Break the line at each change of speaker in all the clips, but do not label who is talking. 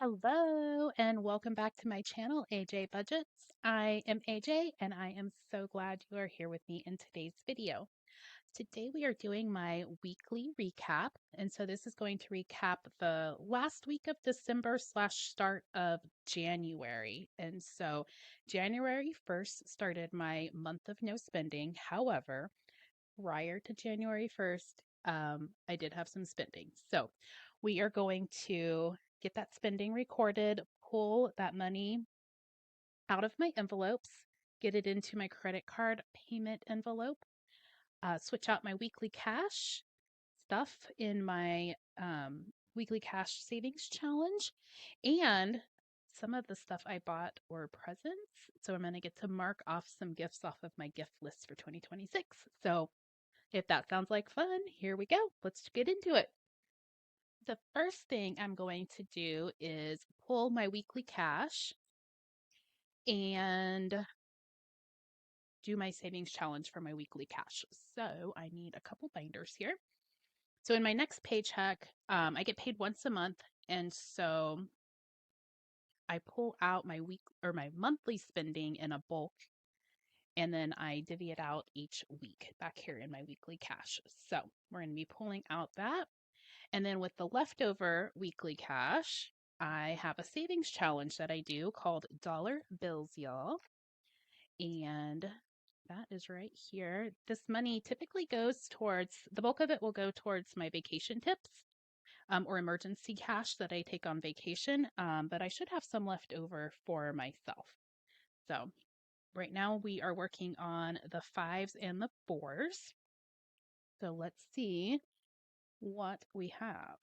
Hello and welcome back to my channel, AJ Budgets. I am AJ and I am so glad you are here with me in today's video. Today we are doing my weekly recap, and so this is going to recap the last week of December / start of January. And so January 1st started my month of no spending. However, prior to January 1st, I did have some spending. So we are going to get that spending recorded, pull that money out of my envelopes, get it into my credit card payment envelope, switch out my weekly cash stuff in my weekly cash savings challenge, and some of the stuff I bought were presents. So I'm going to get to mark off some gifts off of my gift list for 2026. So if that sounds like fun, here we go. Let's get into it. The first thing I'm going to do is pull my weekly cash and do my savings challenge for my weekly cash. So I need a couple binders here. So in my next paycheck, I get paid once a month. And so I pull out my my monthly spending in a bulk, and then I divvy it out each week back here in my weekly cash. So we're going to be pulling out that. And then with the leftover weekly cash, I have a savings challenge that I do called Dollar Bills, y'all. And that is right here. This money typically goes towards, the bulk of it will go towards my vacation tips or emergency cash that I take on vacation. But I should have some left over for myself. So right now we are working on the 5s and the 4s. So let's see what we have.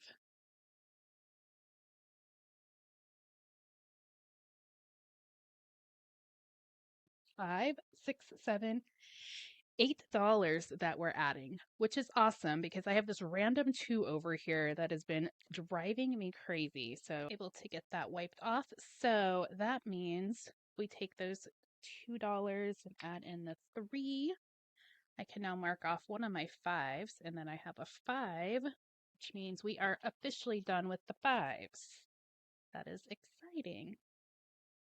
5, 6, 7, $8 that we're adding, which is awesome because I have this random 2 over here that has been driving me crazy. So able to get that wiped off. So that means we take those $2 and add in the 3. I can now mark off one of my 5s, and then I have a 5, which means we are officially done with the 5s. That is exciting.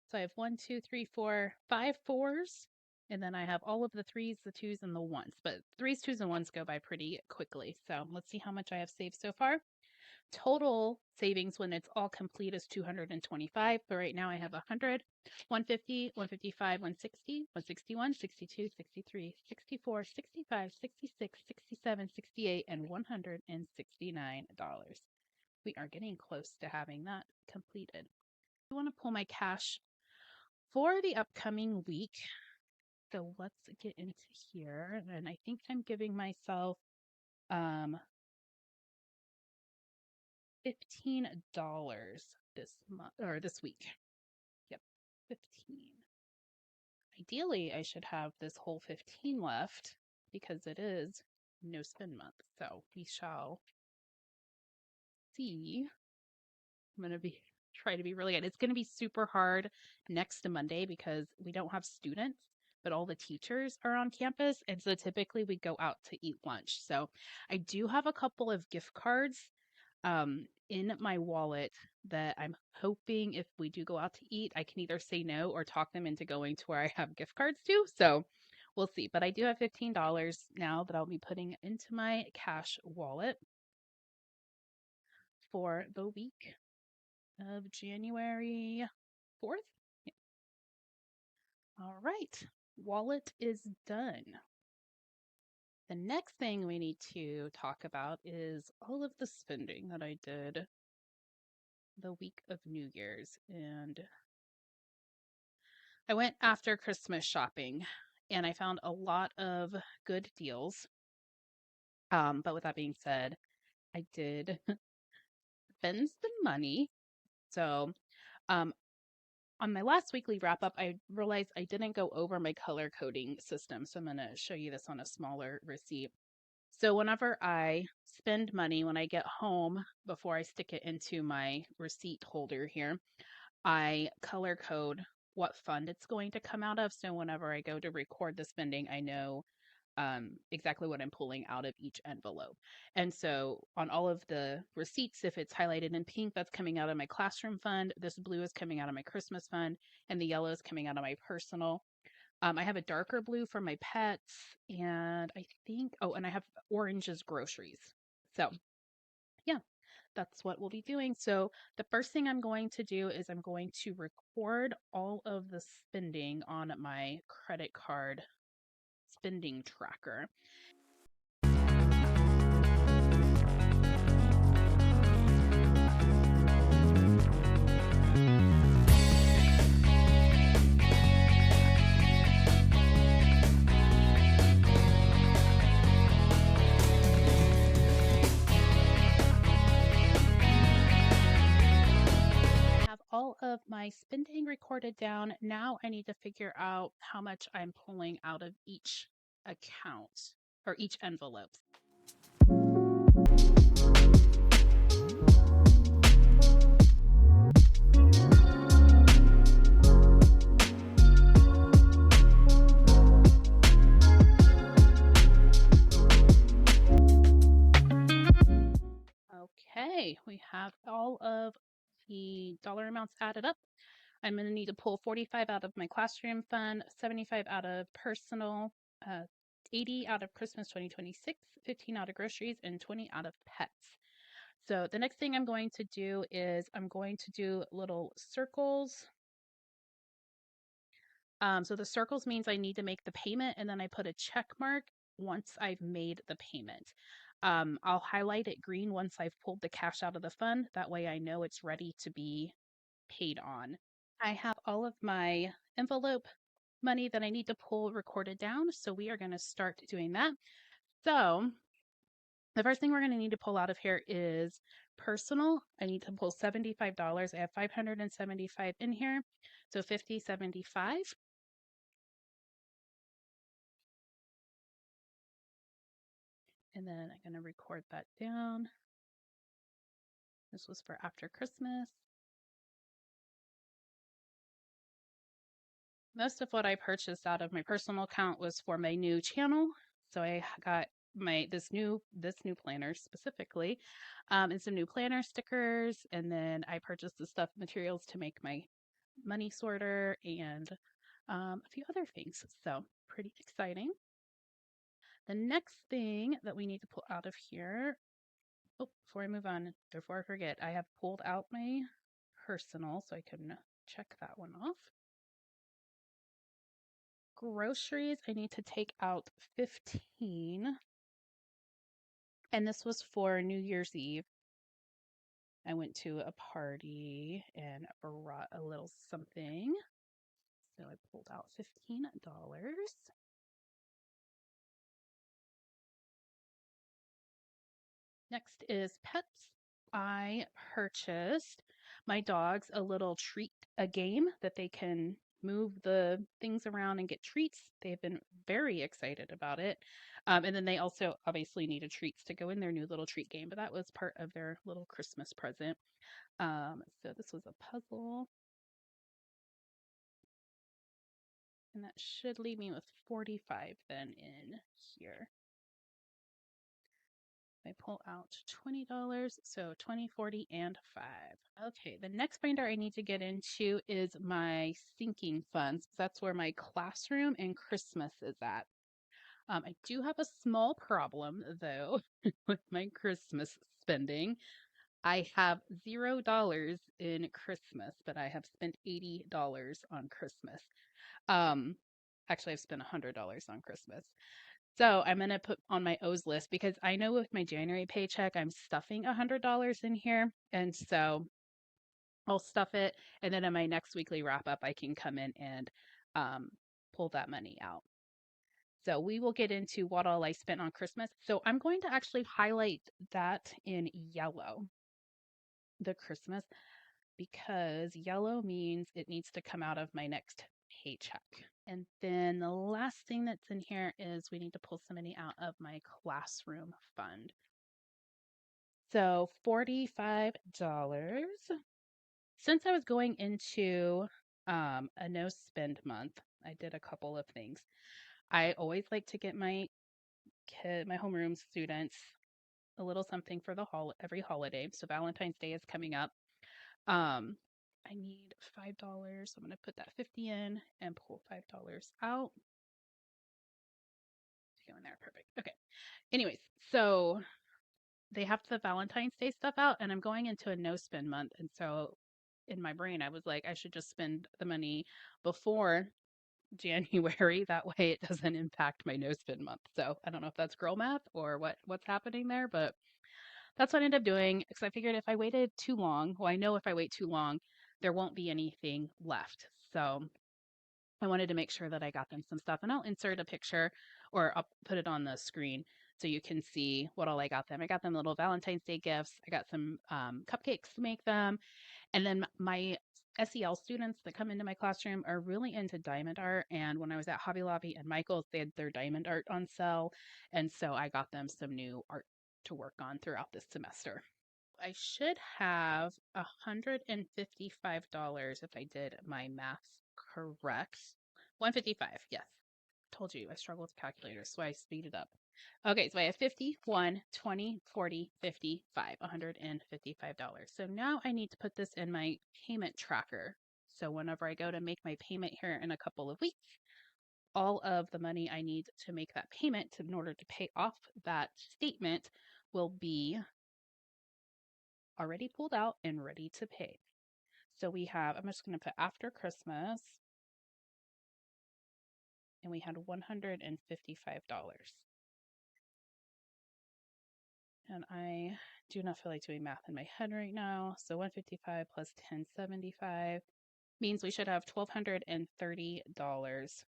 So I have 1, 2, 3, 4, 5 4s, and then I have all of the 3s, the 2s, and the 1s. But 3s, 2s, and 1s go by pretty quickly. So let's see how much I have saved so far. Total savings when it's all complete is $225, but right now I have 100, 150, 155, 160, 161, 62, 63, 64, 65, 66, 67, 68, and $169. We are getting close to having that completed. I want to pull my cash for the upcoming week. So let's get into here. And I think I'm giving myself $15 this month or this week. Yep, 15. Ideally, I should have this whole 15 left because it is no spend month. So we shall see. I'm going to try to be really good. It's going to be super hard next Monday because we don't have students, but all the teachers are on campus. And so typically we go out to eat lunch. So I do have a couple of gift cards in my wallet that I'm hoping if we do go out to eat, I can either say no or talk them into going to where I have gift cards to. So we'll see. But I do have $15 now that I'll be putting into my cash wallet for the week of January 4th. Yeah. All right, wallet is done. The next thing we need to talk about is all of the spending that I did the week of New Year's. And I went after Christmas shopping and I found a lot of good deals. But with that being said, I did spend some money. So um, on my last weekly wrap up, I realized I didn't go over my color coding system. So I'm going to show you this on a smaller receipt. So whenever I spend money, when I get home, before I stick it into my receipt holder here, I color code what fund it's going to come out of. So whenever I go to record the spending, I know exactly what I'm pulling out of each envelope. And so on all of the receipts, if it's highlighted in pink, that's coming out of my classroom fund. This blue is coming out of my Christmas fund, and the yellow is coming out of my personal. I have a darker blue for my pets, and I think, oh, and I have orange as groceries. So yeah, that's what we'll be doing. So the first thing I'm going to do is I'm going to record all of the spending on my credit card spending tracker. Have all of my spending recorded down. Now I need to figure out how much I'm pulling out of each account or each envelope. Okay, we have all of the dollar amounts added up. I'm going to need to pull 45 out of my classroom fund, 75 out of personal, 80 out of Christmas 2026, 15 out of groceries, and 20 out of pets. So the next thing I'm going to do is I'm going to do little circles. So the circles means I need to make the payment, and then I put a check mark once I've made the payment. I'll highlight it green once I've pulled the cash out of the fund. That way I know it's ready to be paid on. I have all of my envelope money that I need to pull recorded down. So we are going to start doing that. So the first thing we're going to need to pull out of here is personal. I need to pull $75. I have 575 in here. So 50, 75. And then I'm going to record that down. This was for after Christmas. Most of what I purchased out of my personal account was for my new channel. So I got this new planner specifically, and some new planner stickers, and then I purchased the stuff materials to make my money sorter and a few other things. So pretty exciting. The next thing that we need to pull out of here, oh, before I move on, before I forget, I have pulled out my personal, so I can check that one off. Groceries, I need to take out 15. And this was for New Year's Eve. I went to a party and brought a little something. So I pulled out $15. Next is pets. I purchased my dogs a little treat, a game that they can move the things around and get treats. They've been very excited about it. And then they also obviously needed treats to go in their new little treat game, but that was part of their little Christmas present. So this was a puzzle. And that should leave me with 45 then in here. I pull out $20, so 20, 40, and 5. Okay, the next binder I need to get into is my sinking funds. That's where my classroom and Christmas is at. I do have a small problem though with my Christmas spending. I have $0 in Christmas, but I have spent $80 on Christmas. Um, Actually, I've spent $100 on Christmas. So I'm going to put on my O's list because I know with my January paycheck, I'm stuffing $100 in here. And so I'll stuff it. And then in my next weekly wrap up, I can come in and um, pull that money out. So we will get into what all I spent on Christmas. So I'm going to actually highlight that in yellow, the Christmas, because yellow means it needs to come out of my next paycheck. And then the last thing that's in here is we need to pull some money out of my classroom fund. So $45. Since I was going into a no spend month, I did a couple of things. I always like to get my my homeroom students a little something for the every holiday. So Valentine's Day is coming up. Um, I need $5. So I'm going to put that 50 in and pull $5 out. Go in there. Perfect. Okay. Anyways, so they have the Valentine's Day stuff out, and I'm going into a no spend month. And so in my brain, I was like, I should just spend the money before January. That way it doesn't impact my no spend month. So I don't know if that's girl math or what's happening there, but that's what I ended up doing because I figured if I waited too long, well, I know if I wait too long, there won't be anything left. So I wanted to make sure that I got them some stuff, and I'll insert a picture or I'll put it on the screen so you can see what all I got them. I got them little Valentine's Day gifts. I got some cupcakes to make them. And then my SEL students that come into my classroom are really into diamond art. And when I was at Hobby Lobby and Michael's, they had their diamond art on sale. And so I got them some new art to work on throughout this semester. I should have $155 if I did my math correct. 155, yes. Told you I struggle with calculators, so I speed it up. Okay, so I have 50, 20, 40, 55, $155. So now I need to put this in my payment tracker. So whenever I go to make my payment here in a couple of weeks, all of the money I need to make that payment in order to pay off that statement will be already pulled out and ready to pay. So we have, I'm just going to put after Christmas, and we had $155. And I do not feel like doing math in my head right now. So 155 plus 1075 means we should have $1,230.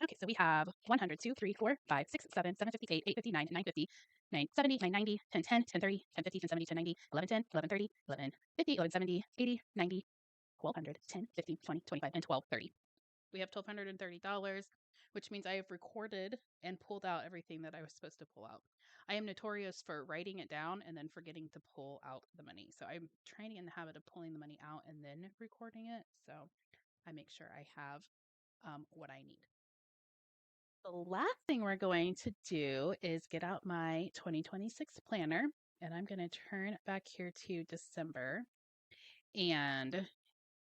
Okay, so we have 100, 2, 3, 4, 5, 6, 7, 758, 859, 950, 970, 990, 1010, 1030, 1050, 1070, 1090, 1110, 1130, 1150, 1170, 80, 90, 1200, 10, 15, 20, 25, and 1230. We have $1,230, which means I have recorded and pulled out everything that I was supposed to pull out. I am notorious for writing it down and then forgetting to pull out the money. So I'm training in the habit of pulling the money out and then recording it. So I make sure I have what I need. The last thing we're going to do is get out my 2026 planner, and I'm going to turn back here to December. And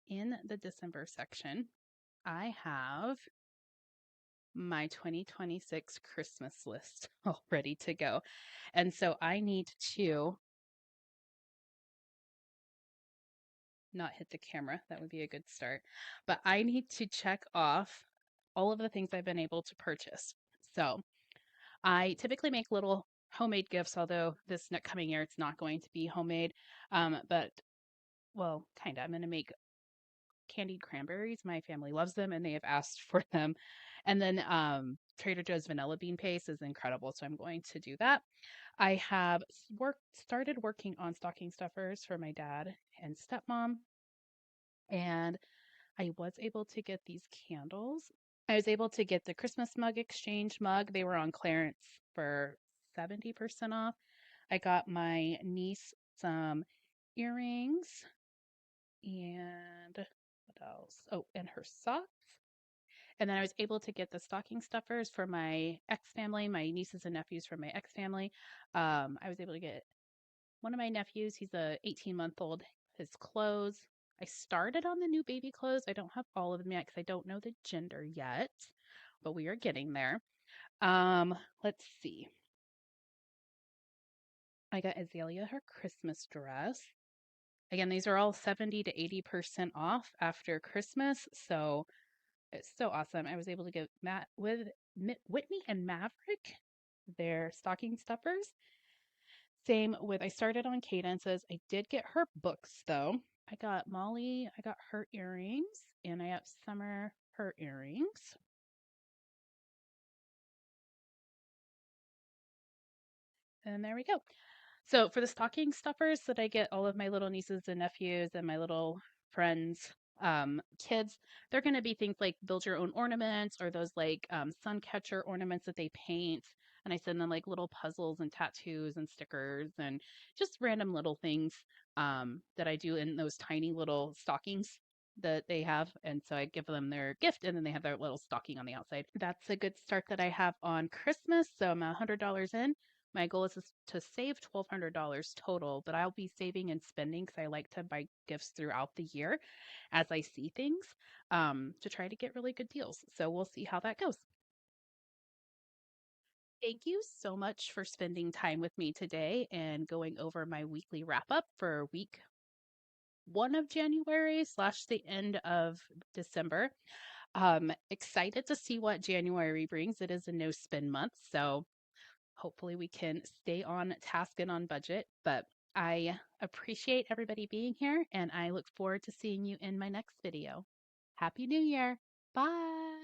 in the December section, I have my 2026 Christmas list all ready to go. And so I need to not hit the camera. That would be a good start. But I need to check off all of the things I've been able to purchase. So I typically make little homemade gifts, although this next coming year it's not going to be homemade. But well, kind of. I'm going to make candied cranberries. My family loves them and they have asked for them. And then Trader Joe's vanilla bean paste is incredible, so I'm going to do that. I have started working on stocking stuffers for my dad and stepmom, and I was able to get these candles. I was able to get the Christmas mug exchange mug. They were on clearance for 70% off. I got my niece some earrings and what else? Oh, and her socks. And then I was able to get the stocking stuffers for my ex family, my nieces and nephews from my ex family. I was able to get one of my nephews, he's a 18-month-old, his clothes. I started on the new baby clothes. I don't have all of them yet because I don't know the gender yet, but we are getting there. Let's see. I got Azalea her Christmas dress. Again, these are all 70 to 80% off after Christmas, so it's so awesome. I was able to get Matt with Whitney and Maverick their stocking stuffers. Same with I started on Cadences. I did get her books though. I got Molly, I got her earrings, and I got Summer her earrings. And there we go. So for the stocking stuffers that I get all of my little nieces and nephews and my little friends, kids, they're going to be things like build your own ornaments or those like sun catcher ornaments that they paint. And I send them like little puzzles and tattoos and stickers and just random little things that I do in those tiny little stockings. that they have. And so I give them their gift and then they have their little stocking on the outside. That's a good start that I have on Christmas. So I'm $100 in. My goal is to save $1,200 total, but I'll be saving and spending because I like to buy gifts throughout the year as I see things to try to get really good deals. So we'll see how that goes. Thank you so much for spending time with me today and going over my weekly wrap up for week 1 of January slash the end of December. Excited to see what January brings. It is a no spend month, so hopefully we can stay on task and on budget. But I appreciate everybody being here and I look forward to seeing you in my next video. Happy New Year. Bye.